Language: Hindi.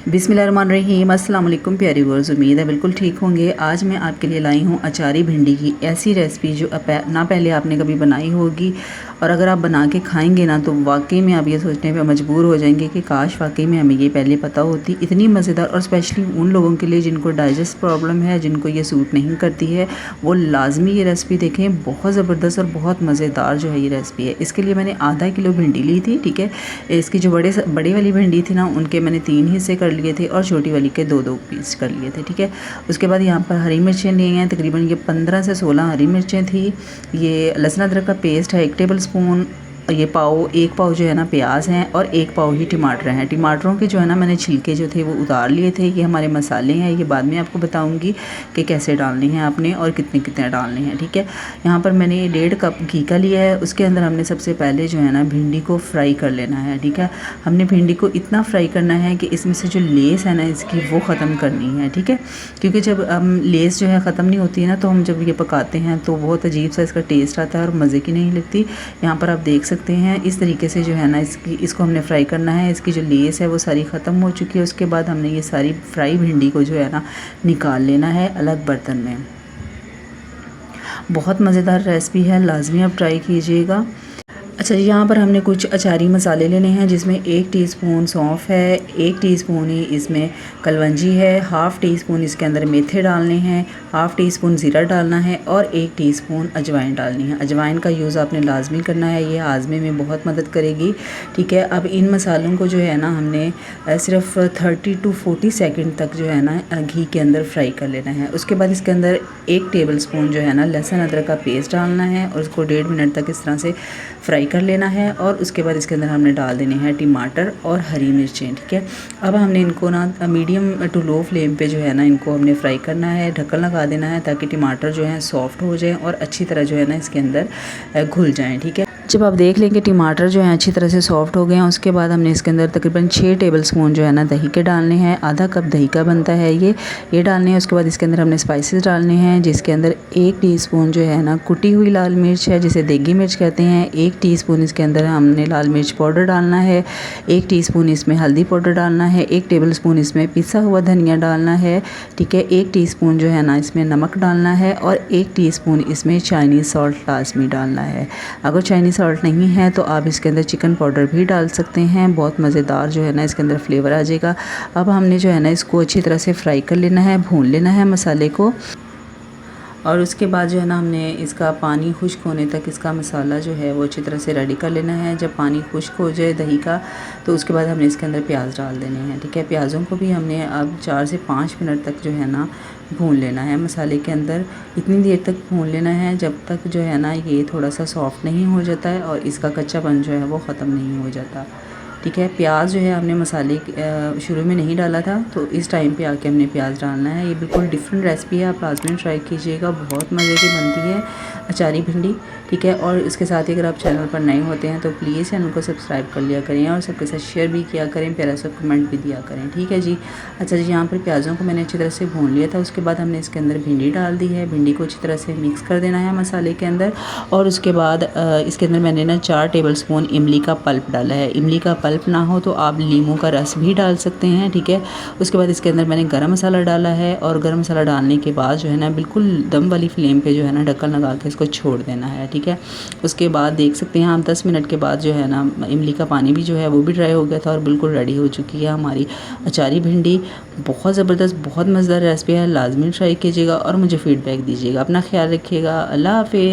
बिस्मिल्लाहिर्रहमानिर्रहीम। अस्सलाम वालेकुम प्यारे व्यूअर्स, उम्मीद है बिल्कुल ठीक होंगे। आज मैं आपके लिए लाई हूँ अचारी भिंडी की ऐसी रेसिपी जो ना पहले आपने कभी बनाई होगी, और अगर आप बना के खाएंगे ना तो वाकई में आप ये सोचने पे मजबूर हो जाएंगे कि काश वाकई में हमें ये पहले पता होती। इतनी मज़ेदार, और स्पेशली उन लोगों के लिए जिनको डाइजेस्ट प्रॉब्लम है, जिनको ये सूट नहीं करती है, वो लाजमी ये रेसिपी देखें। बहुत ज़बरदस्त और बहुत मज़ेदार जो है ये रेसिपी है। इसके लिए मैंने आधा किलो भिंडी ली थी, ठीक है। इसकी जो बड़ी वाली भिंडी थी ना, उनके मैंने 3 हिस्से कर लिए थे और छोटी वाली के 2-2 पीस कर लिए थे, ठीक है। उसके बाद यहाँ पर हरी मिर्चें लिए हैं, तकरीबन ये 15 से 16 हरी मिर्चें थी। ये लहसुन अदरक का पेस्ट है 1 टेबल स्पून। ये एक पाव जो है ना प्याज हैं, और 1 पाव ही टमाटर हैं। टमाटरों के जो है ना मैंने छिलके जो थे वो उतार लिए थे। ये हमारे मसाले हैं, ये बाद में आपको बताऊंगी कि कैसे डालने हैं आपने और कितने कितने डालने हैं, ठीक है। यहाँ पर मैंने 1.5 कप घी का लिया है। उसके अंदर हमने सबसे पहले जो है ना भिंडी को फ्राई कर लेना है, ठीक है। हमने भिंडी को इतना फ्राई करना है कि इसमें से जो लेस है ना इसकी वो ख़त्म करनी है, ठीक है। क्योंकि जब हम लेस जो है ख़त्म नहीं होती है ना, तो हम जब ये पकाते हैं तो बहुत अजीब सा इसका टेस्ट आता है और मज़े की नहीं लगती। यहाँ पर आप देख सकते हैं इस तरीके से जो है ना इसको हमने फ्राई करना है। इसकी जो लेस है वो सारी ख़त्म हो चुकी है। उसके बाद हमने ये सारी फ्राई भिंडी को जो है ना निकाल लेना है अलग बर्तन में। बहुत मज़ेदार रेसिपी है, लाजमी आप ट्राई कीजिएगा। अच्छा जी, यहाँ पर हमने कुछ अचारी मसाले लेने हैं, जिसमें 1 टीस्पून सौंफ है, 1 टीस्पून ही इसमें कलवंजी है, हाफ़ टी स्पून इसके अंदर मेथे डालने हैं, हाफ़ टी स्पून ज़ीरा डालना है, और 1 टीस्पून अजवाइन डालनी है। अजवाइन का यूज़ आपने लाजमी करना है, ये हाजमे में बहुत मदद करेगी, ठीक है। अब इन मसालों को जो है ना हमने सिर्फ 30 to 40 सेकंड तक जो है ना घी के अंदर फ्राई कर लेना है। उसके बाद इसके अंदर 1 टेबल स्पून जो है ना लहसुन अदरक का पेस्ट डालना है, और उसको 1.5 मिनट तक इस तरह से फ्राई कर लेना है। और उसके बाद इसके अंदर हमने डाल देने हैं टमाटर और हरी मिर्चें, ठीक है। अब हमने इनको ना मीडियम टू लो फ्लेम पे जो है ना इनको हमने फ्राई करना है, ढक्कन लगा देना है, ताकि टमाटर जो है सॉफ्ट हो जाए और अच्छी तरह जो है ना इसके अंदर घुल जाएं, ठीक है। जब आप देख लेंगे टमाटर जो है अच्छी तरह से सॉफ्ट हो गए हैं, उसके बाद हमने इसके अंदर तकरीबन 6 टेबल स्पून जो है ना दही के डालने हैं। आधा कप दही का बनता है ये डालने हैं। उसके बाद इसके अंदर हमने स्पाइसेस डालने हैं, जिसके अंदर 1 टीस्पून जो है ना कुटी हुई लाल मिर्च है, जिसे देगी मिर्च कहते हैं। 1 टीस्पून इसके अंदर हमने लाल मिर्च पाउडर डालना है, 1 टीस्पून इसमें हल्दी पाउडर डालना है, 1 टेबल स्पून इसमें पिसा हुआ धनिया डालना है, ठीक है। 1 टीस्पून जो है ना इसमें नमक डालना है, और 1 टीस्पून इसमें चाइनीज़ सॉल्ट लाजमी डालना है। अगर चाइनीज़ सॉल्ट नहीं है तो आप इसके अंदर चिकन पाउडर भी डाल सकते हैं, बहुत मज़ेदार जो है ना इसके अंदर फ्लेवर आ जाएगा। अब हमने जो है ना इसको अच्छी तरह से फ्राई कर लेना है, भून लेना है मसाले को। और उसके बाद जो है ना हमने इसका पानी खुश्क होने तक इसका मसाला जो है वो अच्छी तरह से रेडी कर लेना है। जब पानी खुश्क हो जाए दही का, तो उसके बाद हमने इसके अंदर प्याज डाल देने हैं, ठीक है। प्याज़ों को भी हमने अब 4 से 5 मिनट तक जो है ना भून लेना है मसाले के अंदर। इतनी देर तक भून लेना है जब तक जो है ना ये थोड़ा सा सॉफ्ट नहीं हो जाता है और इसका कच्चापन जो है वो ख़त्म नहीं हो जाता, ठीक है। प्याज जो है हमने मसाले शुरू में नहीं डाला था, तो इस टाइम पे आके हमने प्याज डालना है। ये बिल्कुल डिफरेंट रेसिपी है, आप लाजमी ट्राई कीजिएगा, बहुत मज़े की बनती है अचारी भिंडी, ठीक है। और इसके साथ ही अगर आप चैनल पर नए होते हैं तो प्लीज़ चैनल को सब्सक्राइब कर लिया करें, और सबके साथ शेयर भी किया करें, प्यारा सा कमेंट भी दिया करें, ठीक है जी। अच्छा जी, यहाँ पर प्याज़ों को मैंने अच्छी तरह से भून लिया था। उसके बाद हमने इसके अंदर भिंडी डाल दी है। भिंडी को अच्छी तरह से मिक्स कर देना है मसाले के अंदर, और उसके बाद इसके अंदर मैंने ना 4 टेबल स्पून इमली का पल्प डाला है। इमली का पल्प ना हो तो आप नींबू का रस भी डाल सकते हैं, ठीक है। उसके बाद इसके अंदर मैंने गरम मसाला डाला है, और गरम मसाला डालने के बाद जो है ना बिल्कुल दम वाली फ्लेम पे जो है ना ढक्कन लगा के इसको छोड़ देना है, ठीक है। उसके बाद देख सकते हैं आप 10 मिनट के बाद जो है ना इमली का पानी भी जो है वो भी ड्राई हो गया था, और बिल्कुल रेडी हो चुकी है हमारी अचारी भिंडी। बहुत ज़बरदस्त, बहुत मज़ेदार रेसिपी है, लाजमी ट्राई कीजिएगा और मुझे फ़ीडबैक दीजिएगा। अपना ख्याल रखिएगा। अल्लाह हाफ़िज़।